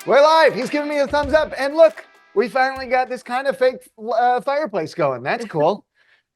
We're live. He's giving me a thumbs up. And look, we finally got this kind of fake fireplace going. That's cool.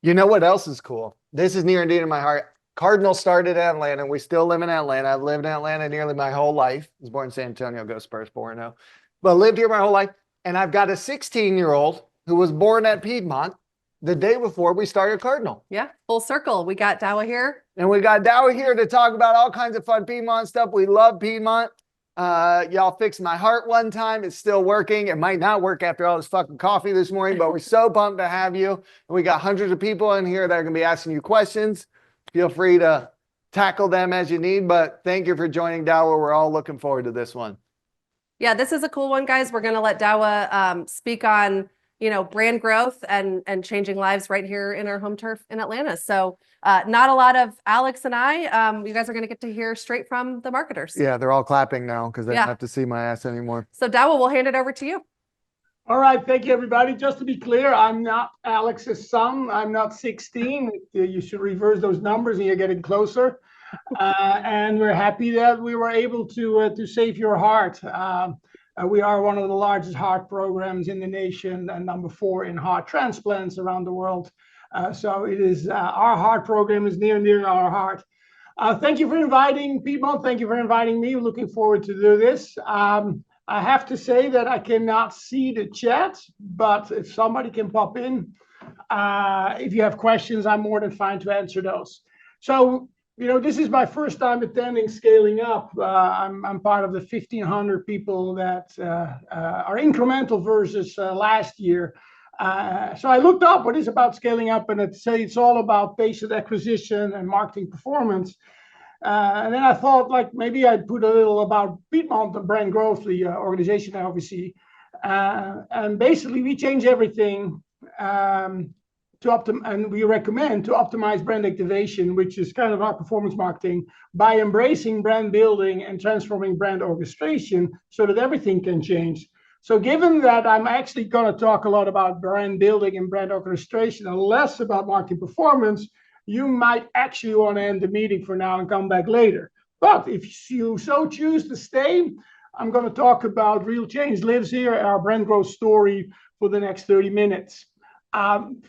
You know what else is cool? This is near and dear to my heart. Cardinal started in Atlanta. We still live in Atlanta. I've lived in Atlanta nearly my whole life. I was born in San Antonio, go Spurs 4-0. But lived here my whole life. And I've got a 16-year-old who was born at Piedmont the day before we started Cardinal. Yeah, full circle. We got Douwe here. And we got Douwe here to talk about all kinds of fun Piedmont stuff. We love Piedmont. Y'all fixed my heart one time. It's still working. It might not work after all this fucking coffee this morning, but we're so pumped to have you. And we got hundreds of people in here that are going to be asking you questions. Feel free to tackle them as you need, but thank you for joining, Douwe. We're all looking forward to this one. Yeah, this is a cool one, guys. We're going to let Douwe speak on, brand growth and changing lives right here in our home turf in Atlanta. So not a lot of Alex and I. You guys are going to get to hear straight from the marketers. Yeah, they're all clapping now because they don't have to see my ass anymore. So Douwe, we'll hand it over to you. All right, thank you, everybody. Just to be clear, I'm not Alex's son. I'm not 16. You should reverse those numbers, and you're getting closer. And we're happy that we were able to save your heart. We are one of the largest heart programs in the nation, and number 4 in heart transplants around the world. So it is our heart program is near and dear to our heart. Thank you for inviting Piedmont. Thank you for inviting me. Looking forward to do this. I have to say that I cannot see the chat, but if somebody can pop in, if you have questions, I'm more than fine to answer those. So, this is my first time attending Scaling Up. I'm part of the 1,500 people that are incremental versus last year. So I looked up what is about Scaling Up, and it's all about patient acquisition and marketing performance. And then I thought, maybe I'd put a little about Piedmont and brand growth, the organization I oversee. And basically, we change everything and we recommend to optimize brand activation, which is kind of our performance marketing, by embracing brand building and transforming brand orchestration so that everything can change. So given that I'm actually going to talk a lot about brand building and brand orchestration and less about marketing performance, you might actually want to end the meeting for now and come back later. But if you so choose to stay, I'm going to talk about Real Change Lives Here, our brand growth story, for the next 30 minutes.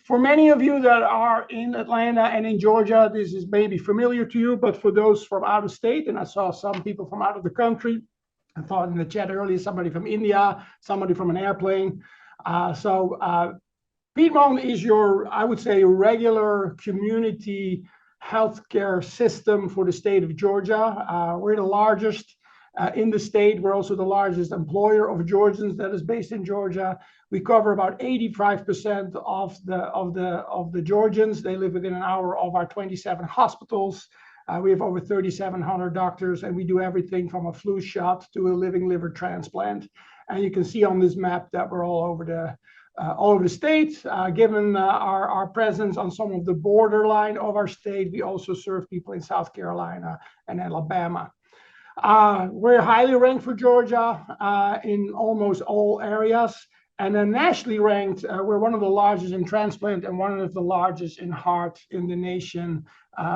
For many of you that are in Atlanta and in Georgia, this is maybe familiar to you, but for those from out of state, and I saw some people from out of the country, I thought in the chat earlier, somebody from India, somebody from an airplane. Piedmont is your, I would say, regular community healthcare system for the state of Georgia. We're the largest in the state. We're also the largest employer of Georgians that is based in Georgia. We cover about 85% of the Georgians. They live within an hour of our 27 hospitals. We have over 3,700 doctors, and we do everything from a flu shot to a living liver transplant. And you can see on this map that we're all over the state. Given our presence on some of the borderline of our state, we also serve people in South Carolina and Alabama. We're highly ranked for Georgia in almost all areas. And then nationally ranked, we're one of the largest in transplant and one of the largest in heart in the nation.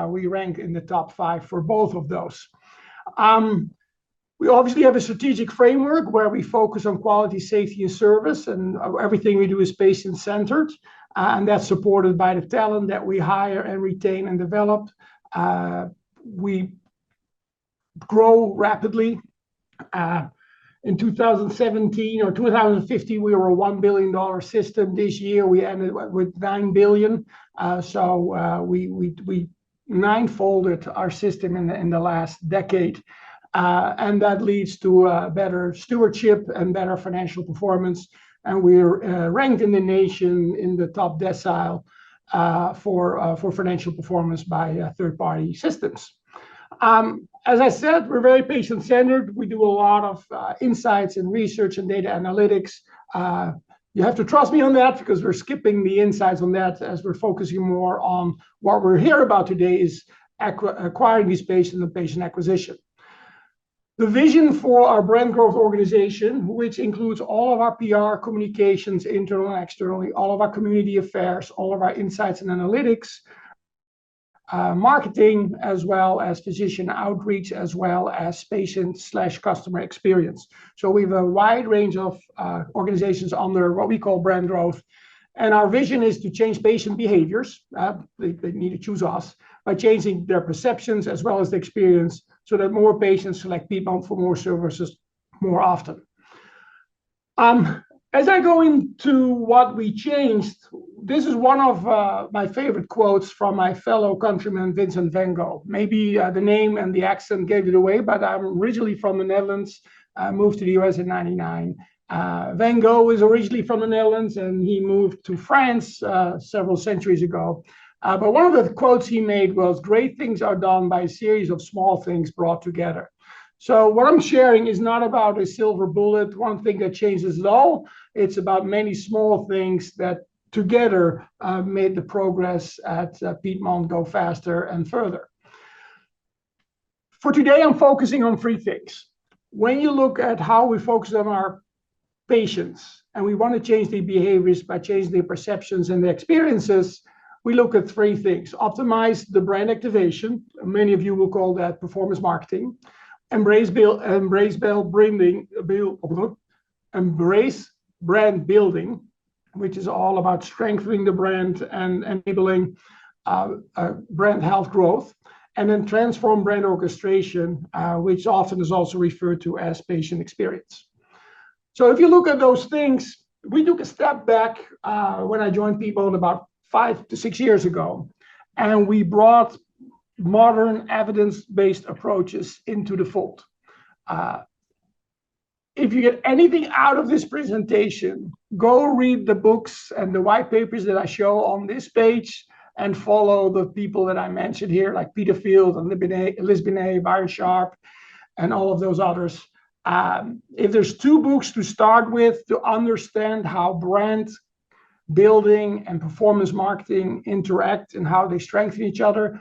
We rank in the top 5 for both of those. We obviously have a strategic framework where we focus on quality, safety, and service, and everything we do is patient-centered. And that's supported by the talent that we hire and retain and develop. We grow rapidly. In 2017 or 2015, we were a $1 billion system. This year, we ended with $9 billion. So we ninefolded our system in the last decade. And that leads to better stewardship and better financial performance. And we're ranked in the nation in the top decile for financial performance by third-party systems. As I said, we're very patient-centered. We do a lot of insights and research and data analytics. You have to trust me on that because we're skipping the insights on that as we're focusing more on what we're here about today is acquiring these patients and patient acquisition. The vision for our brand growth organization, which includes all of our PR communications, internal and externally, all of our community affairs, all of our insights and analytics, marketing, as well as physician outreach, as well as patient/customer experience. So we have a wide range of organizations under what we call brand growth. And our vision is to change patient behaviors. They need to choose us by changing their perceptions as well as the experience, so that more patients select Piedmont for more services more often. As I go into what we changed, this is one of my favorite quotes from my fellow countryman, Vincent van Gogh. Maybe the name and the accent gave it away, but I'm originally from the Netherlands, moved to the US in '99. Van Gogh is originally from the Netherlands, and he moved to France several centuries ago. But one of the quotes he made was, "Great things are done by a series of small things brought together." So what I'm sharing is not about a silver bullet, one thing that changes it all. It's about many small things that together made the progress at Piedmont go faster and further. For today, I'm focusing on three things. When you look at how we focus on our patients, and we want to change their behaviors by changing their perceptions and their experiences, we look at three things. Optimize the brand activation. Many of you will call that performance marketing. Embrace brand building, which is all about strengthening the brand and enabling brand health growth. And then transform brand orchestration, which often is also referred to as patient experience. So if you look at those things, we took a step back when I joined Piedmont about 5 to 6 years ago, and we brought modern evidence-based approaches into the fold. If you get anything out of this presentation, go read the books and the white papers that I show on this page, and follow the people that I mentioned here, like Peter Field and Lisbonnet, Byron Sharp, and all of those others. If there's 2 books to start with to understand how brand building and performance marketing interact and how they strengthen each other,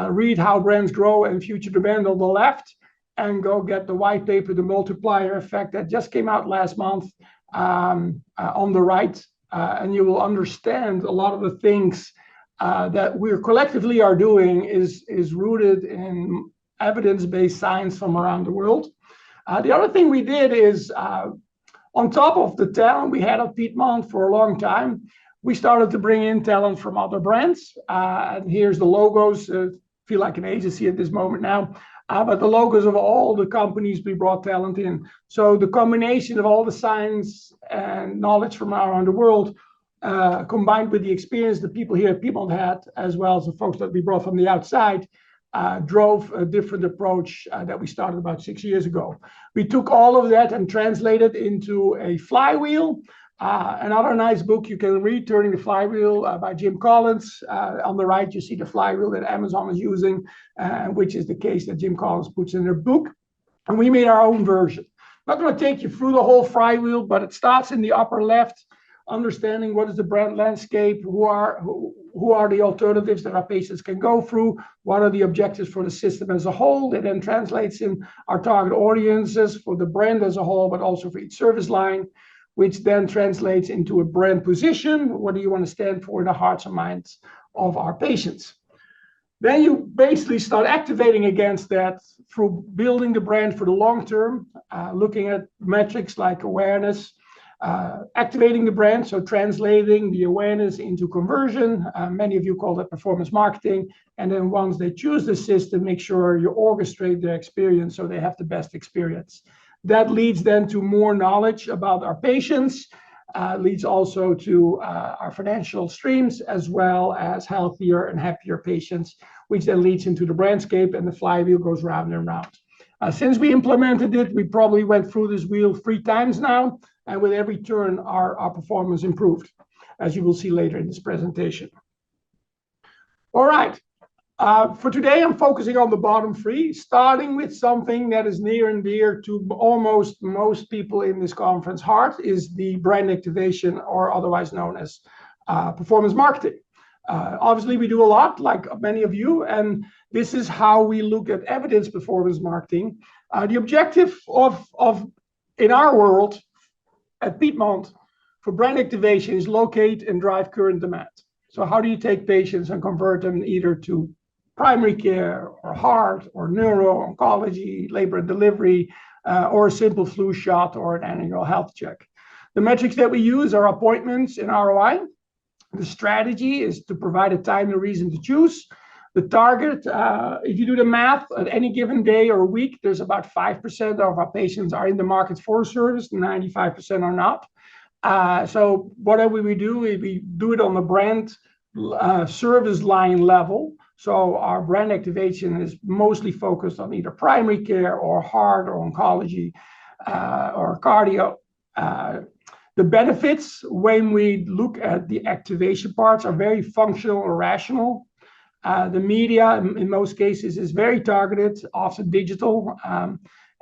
read How Brands Grow and Future Demand on the left, and go get the white paper, The Multiplier Effect, that just came out last month, on the right, and you will understand a lot of the things that we collectively are doing is rooted in evidence-based science from around the world. The other thing we did is, on top of the talent we had at Piedmont for a long time, we started to bring in talent from other brands. And here's the logos. Feel like an agency at this moment now. But the logos of all the companies we brought talent in. So the combination of all the science and knowledge from around the world, combined with the experience the people here at Piedmont had, as well as the folks that we brought from the outside, drove a different approach that we started about 6 years ago. We took all of that and translated into a flywheel. Another nice book you can read, Turning the Flywheel, by Jim Collins. On the right, you see the flywheel that Amazon is using, which is the case that Jim Collins puts in their book. And we made our own version. I'm not going to take you through the whole flywheel, but it starts in the upper left, understanding what is the brand landscape, who are the alternatives that our patients can go through, what are the objectives for the system as a whole. It then translates in our target audiences for the brand as a whole, but also for each service line, which then translates into a brand position. What do you want to stand for in the hearts and minds of our patients? Then you basically start activating against that through building the brand for the long term, looking at metrics like awareness, activating the brand, so translating the awareness into conversion. Many of you call that performance marketing. And then once they choose the system, make sure you orchestrate their experience so they have the best experience. That leads then to more knowledge about our patients, leads also to our financial streams, as well as healthier and happier patients, which then leads into the brandscape, and the flywheel goes round and round. Since we implemented it, we probably went through this wheel 3 times now, and with every turn, our performance improved, as you will see later in this presentation. All right. For today, I'm focusing on the bottom 3, starting with something that is near and dear to almost most people in this conference heart, is the brand activation, or otherwise known as performance marketing. Obviously, we do a lot, like many of you, and this is how we look at evidence performance marketing. The objective of in our world at Piedmont for brand activation is locate and drive current demand. So how do you take patients and convert them either to primary care or heart or neuro, oncology, labor and delivery, or a simple flu shot or an annual health check. The metrics that we use are appointments and ROI. The strategy is to provide a timely reason to choose. The target, if you do the math, at any given day or week, there's about 5% of our patients are in the market for service, 95% are not. So whatever we do it on the brand service line level. So our brand activation is mostly focused on either primary care or heart or oncology or cardio. The benefits when we look at the activation parts are very functional or rational. The media, in most cases, is very targeted, often digital.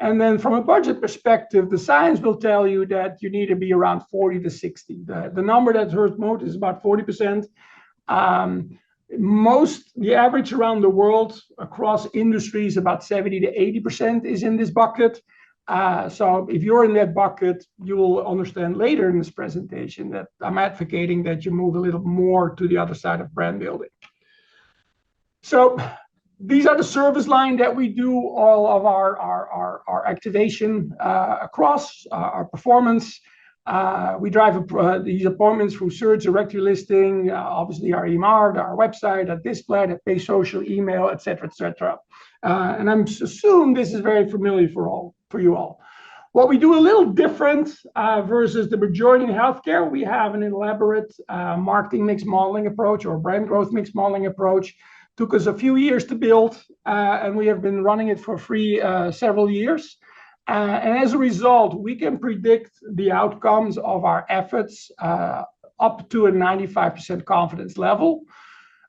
And then from a budget perspective, the science will tell you that you need to be around 40 to 60. The number that hurts most is about 40%. The average around the world across industries, about 70 to 80% is in this bucket. So if you're in that bucket, you will understand later in this presentation that I'm advocating that you move a little more to the other side of brand building. So these are the service line that we do all of our activation across our performance. We drive these appointments through search, directory listing, obviously our EMR, our website, our display, our pay social, email, et cetera, et cetera. And I'm assume this is very familiar for you all. What we do a little different versus the majority in healthcare, we have an elaborate marketing mix modeling approach or brand growth mix modeling approach. Took us a few years to build, and we have been running it for free several years. And as a result, we can predict the outcomes of our efforts up to a 95% confidence level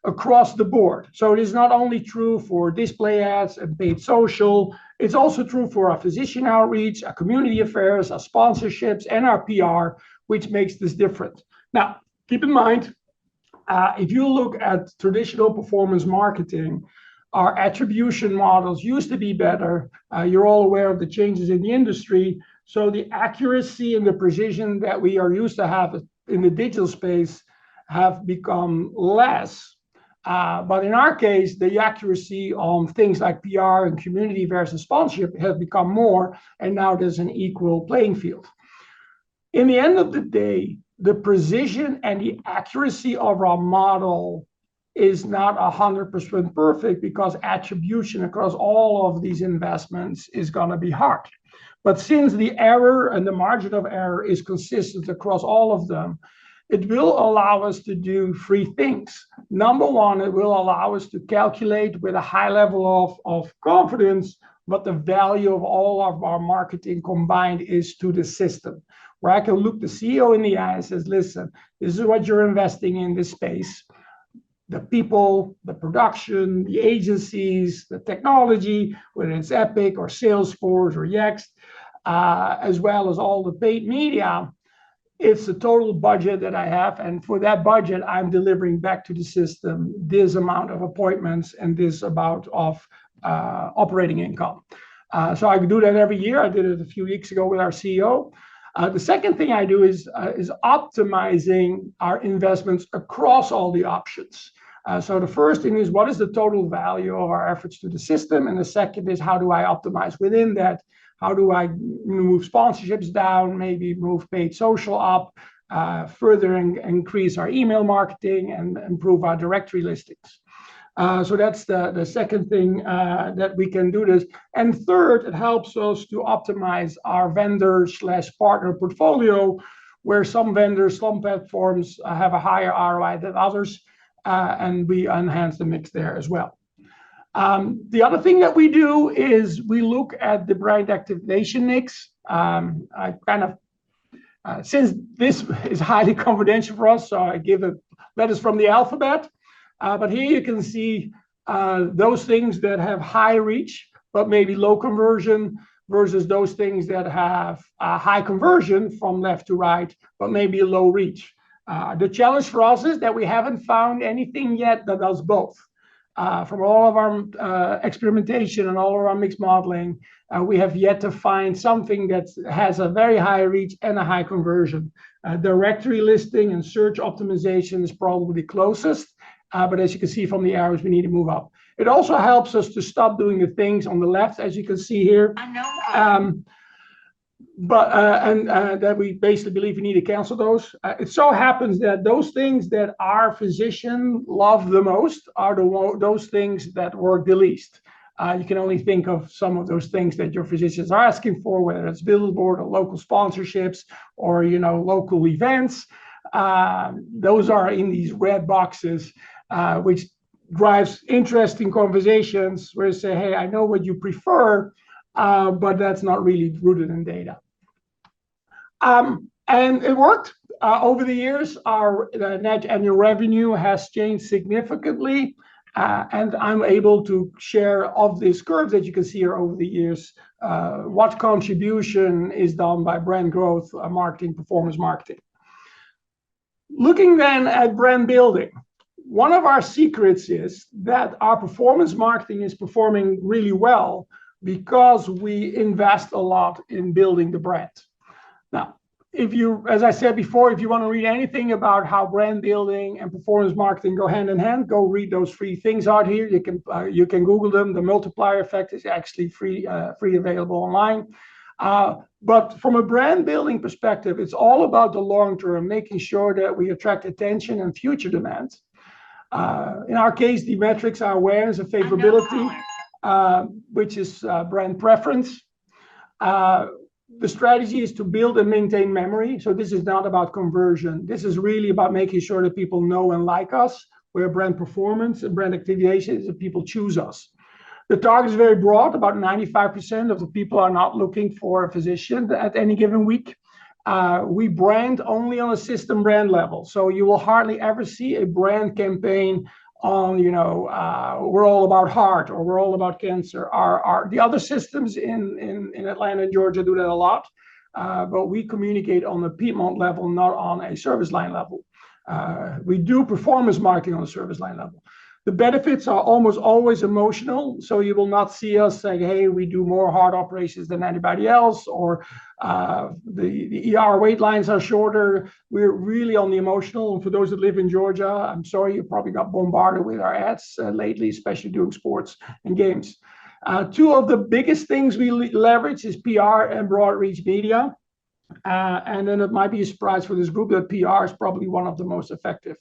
across the board. So it is not only true for display ads and paid social, it's also true for our physician outreach, our community affairs, our sponsorships, and our PR, which makes this different. Now, keep in mind, if you look at traditional performance marketing, our attribution models used to be better. You're all aware of the changes in the industry. So the accuracy and the precision that we are used to have in the digital space have become less. But in our case, the accuracy on things like PR and community versus sponsorship has become more, and now there's an equal playing field. In the end of the day, the precision and the accuracy of our model is not 100% perfect because attribution across all of these investments is going to be hard. But since the error and the margin of error is consistent across all of them, it will allow us to do three things. Number one, it will allow us to calculate with a high level of confidence what the value of all of our marketing combined is to the system. Where I can look the CEO in the eye and says, listen, this is what you're investing in this space. The people, the production, the agencies, the technology, whether it's Epic or Salesforce or Yext, as well as all the paid media, it's the total budget that I have. And for that budget, I'm delivering back to the system this amount of appointments and this amount of operating income. So I do that every year. I did it a few weeks ago with our CEO. The second thing I do is optimizing our investments across all the options. So the first thing is, what is the total value of our efforts to the system? And the second is, how do I optimize within that? How do I move sponsorships down, maybe move paid social up, further increase our email marketing and improve our directory listings? So that's the second thing that we can do this. And third, it helps us to optimize our vendor/partner portfolio, where some vendors, some platforms have a higher ROI than others, and we enhance the mix there as well. The other thing that we do is we look at the brand activation mix. I kind of, since this is highly confidential for us, so I give it letters from the alphabet. But here you can see those things that have high reach, but maybe low conversion, versus those things that have high conversion from left to right, but maybe low reach. The challenge for us is that we haven't found anything yet that does both. From all of our experimentation and all of our mixed modeling, we have yet to find something that has a very high reach and a high conversion. Directory listing and search optimization is probably the closest. But as you can see from the arrows, we need to move up. It also helps us to stop doing the things on the left, as you can see here. That we basically believe we need to cancel those. It so happens that those things that our physician love the most are those things that work the least. You can only think of some of those things that your physicians are asking for, whether it's billboard or local sponsorships or local events. Those are in these red boxes, which drives interesting conversations where you say, hey, I know what you prefer, but that's not really rooted in data. And it worked. Over the years, our net annual revenue has changed significantly. And I'm able to share of these curves that you can see here over the years, what contribution is done by brand growth, marketing, performance marketing. Looking then at brand building, one of our secrets is that our performance marketing is performing really well because we invest a lot in building the brand. Now, as I said before, if you want to read anything about how brand building and performance marketing go hand in hand, go read those 3 things out here. You can Google them. The multiplier effect is actually free available online. But from a brand building perspective, it's all about the long term, making sure that we attract attention and future demand. In our case, the metrics are awareness and favorability, which is brand preference. The strategy is to build and maintain memory. So this is not about conversion. This is really about making sure that people know and like us, where brand performance and brand activation is that people choose us. The target is very broad. About 95% of the people are not looking for a physician at any given week. We brand only on a system brand level. So you will hardly ever see a brand campaign on, we're all about heart or we're all about cancer. The other systems in Atlanta and Georgia do that a lot, but we communicate on the Piedmont level, not on a service line level. We do performance marketing on a service line level. The benefits are almost always emotional, so you will not see us say, hey, we do more heart operations than anybody else, or the ER wait lines are shorter. We're really on the emotional. And for those that live in Georgia, I'm sorry, you probably got bombarded with our ads lately, especially doing sports and games. 2 of the biggest things we leverage is PR and broad reach media. And then it might be a surprise for this group that PR is probably one of the most effective.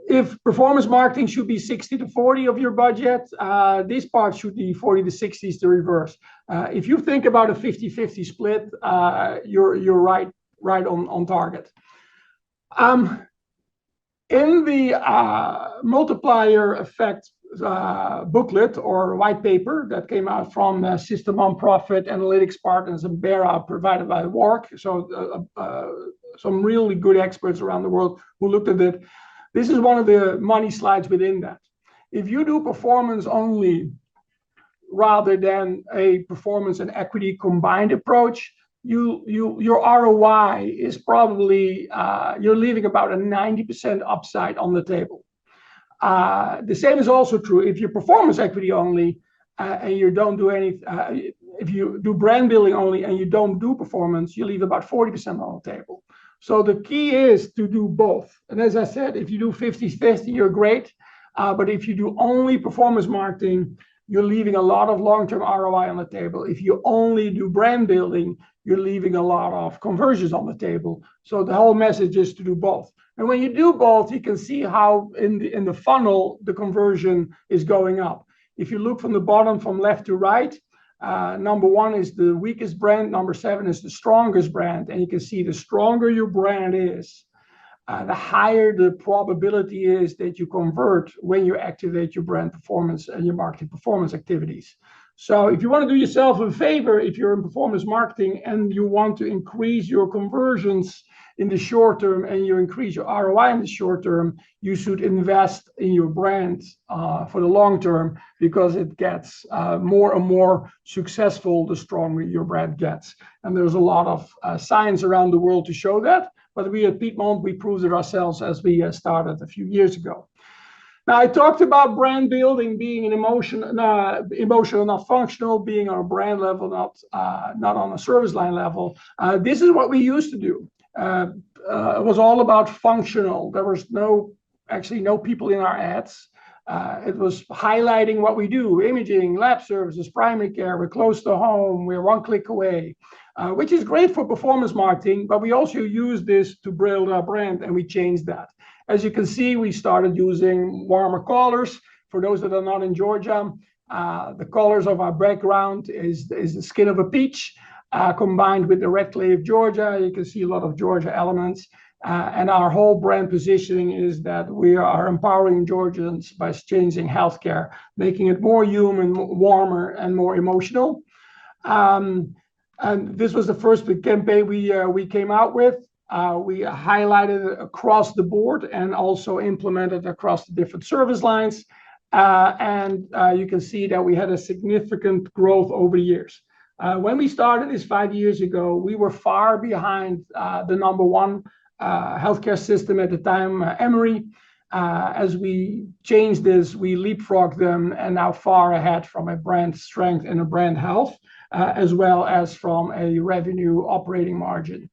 If performance marketing should be 60-40 of your budget, this part should be 40-60 is the reverse. If you think about a 50-50 split, you're right on target. In the multiplier effect booklet or white paper that came out from System Nonprofit Analytics Partners and BERA provided by WARC, so some really good experts around the world who looked at it. This is one of the money slides within that. If you do performance only rather than a performance and equity combined approach, your ROI is probably, you're leaving about a 90% upside on the table. The same is also true if you're performance equity only and you don't do any, if you do brand building only and you don't do performance, you leave about 40% on the table. So the key is to do both. And as I said, if you do 50-50, you're great. But if you do only performance marketing, you're leaving a lot of long-term ROI on the table. If you only do brand building, you're leaving a lot of conversions on the table. So the whole message is to do both. And when you do both, you can see how in the funnel, the conversion is going up. If you look from the bottom, from left to right, number 1 is the weakest brand. Number 7 is the strongest brand. And you can see the stronger your brand is, the higher the probability is that you convert when you activate your brand performance and your marketing performance activities. So if you want to do yourself a favor, if you're in performance marketing and you want to increase your conversions in the short term and you increase your ROI in the short term, you should invest in your brand for the long term, because it gets more and more successful the stronger your brand gets. And there's a lot of science around the world to show that. But we at Piedmont, we proved it ourselves as we started a few years ago. Now, I talked about brand building being an emotional, not functional, being on a brand level, not on a service line level. This is what we used to do. It was all about functional. There was no actually no people in our ads. It was highlighting what we do: imaging, lab services, primary care. We're close to home. We're one click away, which is great for performance marketing. But we also use this to build our brand, and we changed that. As you can see, we started using warmer colors. For those that are not in Georgia, the colors of our background is the skin of a peach, combined with the red clay of Georgia. You can see a lot of Georgia elements. And our whole brand positioning is that we are empowering Georgians by changing healthcare, making it more human, warmer, and more emotional. And this was the first big campaign we came out with. We highlighted it across the board and also implemented across the different service lines. And you can see that we had a significant growth over the years. When we started this 5 years ago, we were far behind the number one healthcare system at the time, Emory. As we changed this, we leapfrogged them and now far ahead from a brand strength and a brand health, as well as from a revenue operating margin.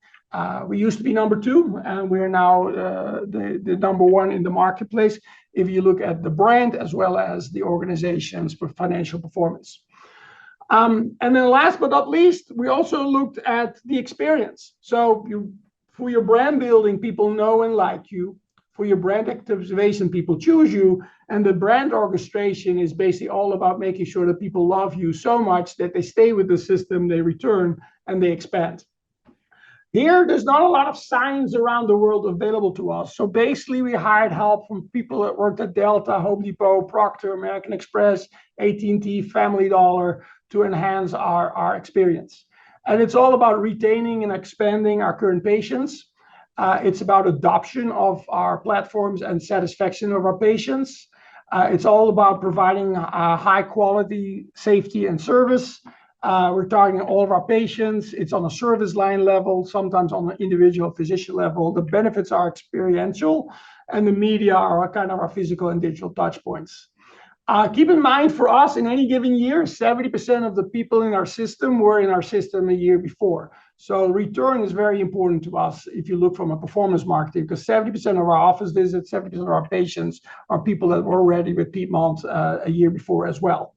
We used to be number two, and we're now the number one in the marketplace if you look at the brand as well as the organization's financial performance. And then last but not least, we also looked at the experience. So for your brand building, people know and like you. For your brand activation, people choose you. And the brand orchestration is basically all about making sure that people love you so much that they stay with the system, they return, and they expand. Here, there's not a lot of science around the world available to us. So basically, we hired help from people that worked at Delta, Home Depot, Procter, American Express, AT&T, Family Dollar to enhance our experience. And it's all about retaining and expanding our current patients. It's about adoption of our platforms and satisfaction of our patients. It's all about providing high quality, safety, and service. We're targeting all of our patients. It's on a service line level, sometimes on an individual physician level. The benefits are experiential, and the media are kind of our physical and digital touch points. Keep in mind, for us, in any given year, 70% of the people in our system were in our system a year before. So return is very important to us if you look from a performance marketing, because 70% of our office visits, 70% of our patients are people that were already with Piedmont a year before as well.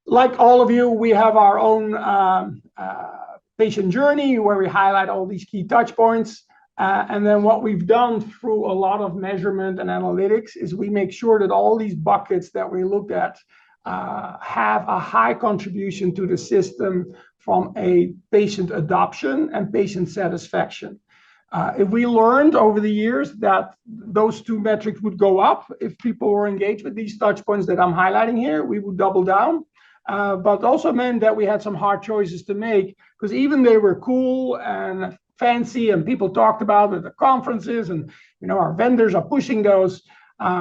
Like all of you, we have our own patient journey where we highlight all these key touch points. And then what we've done through a lot of measurement and analytics is we make sure that all these buckets that we look at have a high contribution to the system from a patient adoption and patient satisfaction. If we learned over the years that those two metrics would go up, if people were engaged with these touch points that I'm highlighting here, we would double down. But also meant that we had some hard choices to make, because even they were cool and fancy and people talked about at the conferences and our vendors are pushing those,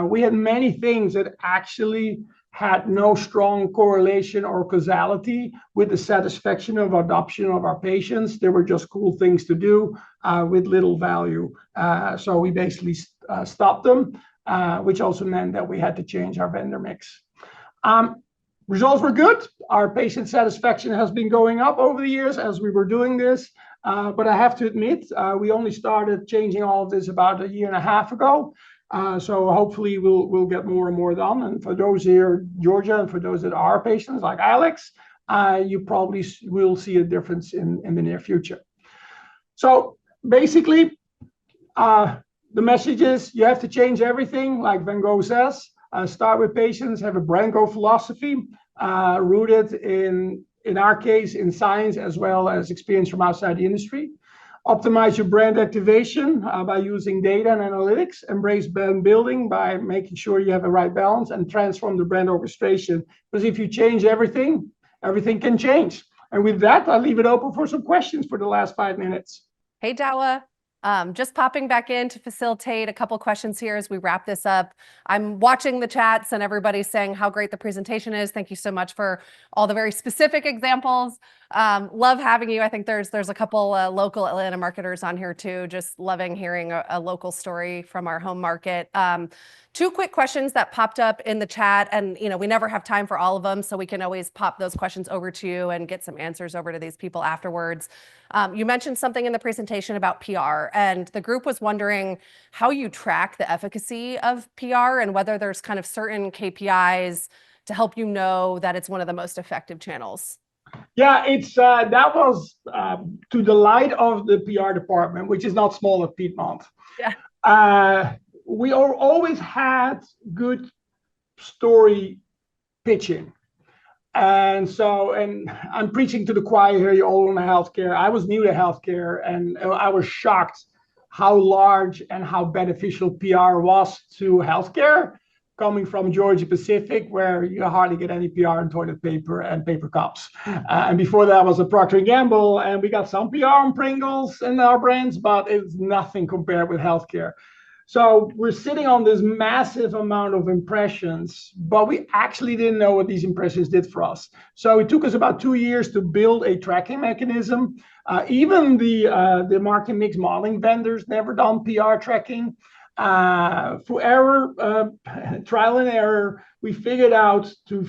we had many things that actually had no strong correlation or causality with the satisfaction of adoption of our patients. They were just cool things to do with little value. So we basically stopped them, which also meant that we had to change our vendor mix. Results were good. Our patient satisfaction has been going up over the years as we were doing this. But I have to admit, we only started changing all of this about a year and a half ago. So hopefully we'll get more and more done. And for those here in Georgia and for those that are patients like Alex, you probably will see a difference in the near future. So basically, the message is you have to change everything, like Van Gogh says. Start with patients, have a brand go philosophy, rooted in our case, in science as well as experience from outside the industry. Optimize your brand activation by using data and analytics. Embrace brand building by making sure you have the right balance, and transform the brand orchestration. Because if you change everything, everything can change. And with that, I'll leave it open for some questions for the last 5 minutes. Hey, Douwe. Just popping back in to facilitate a couple questions here as we wrap this up. I'm watching the chats and everybody's saying how great the presentation is. Thank you so much for all the very specific examples. Love having you. I think there's a couple local Atlanta marketers on here too. Just loving hearing a local story from our home market. 2 quick questions that popped up in the chat, and we never have time for all of them, so we can always pop those questions over to you and get some answers over to these people afterwards. You mentioned something in the presentation about PR, And the group was wondering how you track the efficacy of PR and whether there's kind of certain KPIs to help you know that it's one of the most effective channels. Yeah, it's that was to the light of the PR department, which is not small at Piedmont. Yeah. We always had good story pitching. And I'm preaching to the choir here, you all in healthcare. I was new to healthcare, and I was shocked how large and how beneficial PR was to healthcare, coming from Georgia Pacific, where you hardly get any PR in toilet paper and paper cups. And before that was a Procter & Gamble, and we got some PR on Pringles and our brands, but it's nothing compared with healthcare. So we're sitting on this massive amount of impressions, but we actually didn't know what these impressions did for us. So it took us about 2 years to build a tracking mechanism. Even the marketing mix modeling vendors never done PR tracking. Through error, trial and error, we figured out to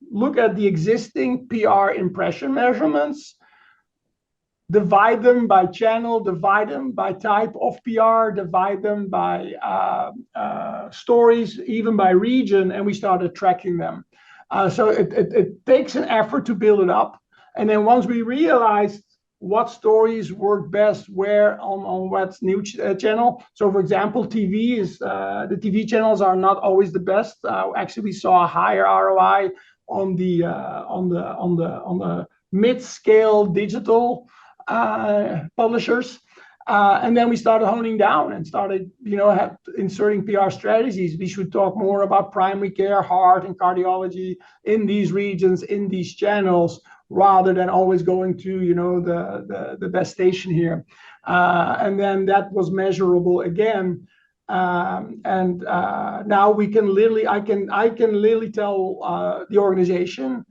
look at the existing PR impression measurements, divide them by channel, divide them by type of PR, divide them by stories, even by region, and we started tracking them. So it takes an effort to build it up. And then once we realized what stories work best where on what news channel. So for example, TV is the TV channels are not always the best. Actually, we saw a higher ROI on the mid-scale digital publishers, and then we started honing down and started, inserting PR strategies. We should talk more about primary care, heart, and cardiology in these regions, in these channels, rather than always going to, the best station here. And then that was measurable again. Now we can literally, I can literally tell the organization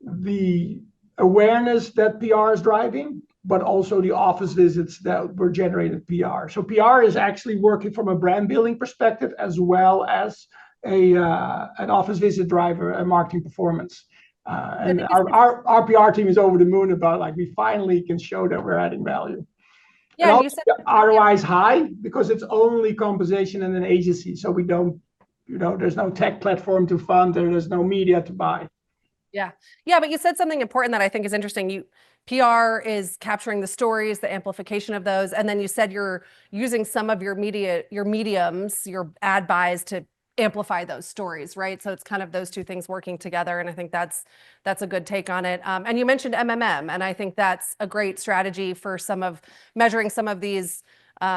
the awareness that PR is driving, but also the office visits that were generated PR. So PR is actually working from a brand building perspective as well as an office visit driver and marketing performance. And our PR team is over the moon about, like, we finally can show that we're adding value. Yeah, and you said ROI is high because it's only composition and an agency. So we don't, there's no tech platform to fund, there's no media to buy. Yeah. Yeah. But you said something important that I think is interesting. PR is capturing the stories, the amplification of those. And then you said you're using some of your mediums, your ad buys to amplify those stories, right? So it's kind of those two things working together. And I think that's a good take on it. And you mentioned MMM, and I think that's a great strategy for measuring some of these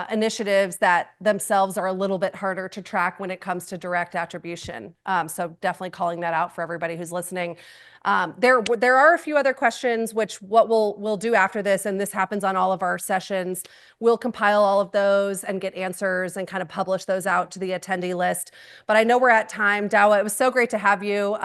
initiatives that themselves are a little bit harder to track when it comes to direct attribution. So definitely calling that out for everybody who's listening. There are a few other questions, which what we'll do after this, and this happens on all of our sessions, we'll compile all of those and get answers and kind of publish those out to the attendee list. But I know we're at time. Douwe, it was so great to have you.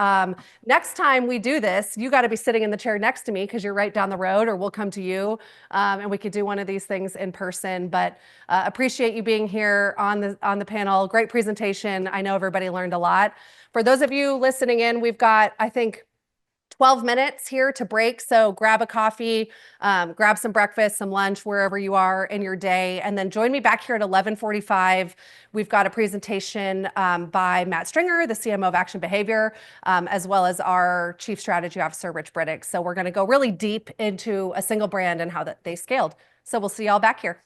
Next time we do this, you got to be sitting in the chair next to me because you're right down the road, or we'll come to you and we could do one of these things in person. But appreciate you being here on the panel. Great presentation. I know everybody learned a lot. For those of you listening in, we've got, I think, 12 minutes here to break. So grab a coffee, grab some breakfast, some lunch, wherever you are in your day. And then join me back here at 11:45. We've got a presentation by Matt Stringer, the CMO of Action Behavior, as well as our Chief Strategy Officer, Rich Briddick. So we're going to go really deep into a single brand and how they scaled. So we'll see y'all back here.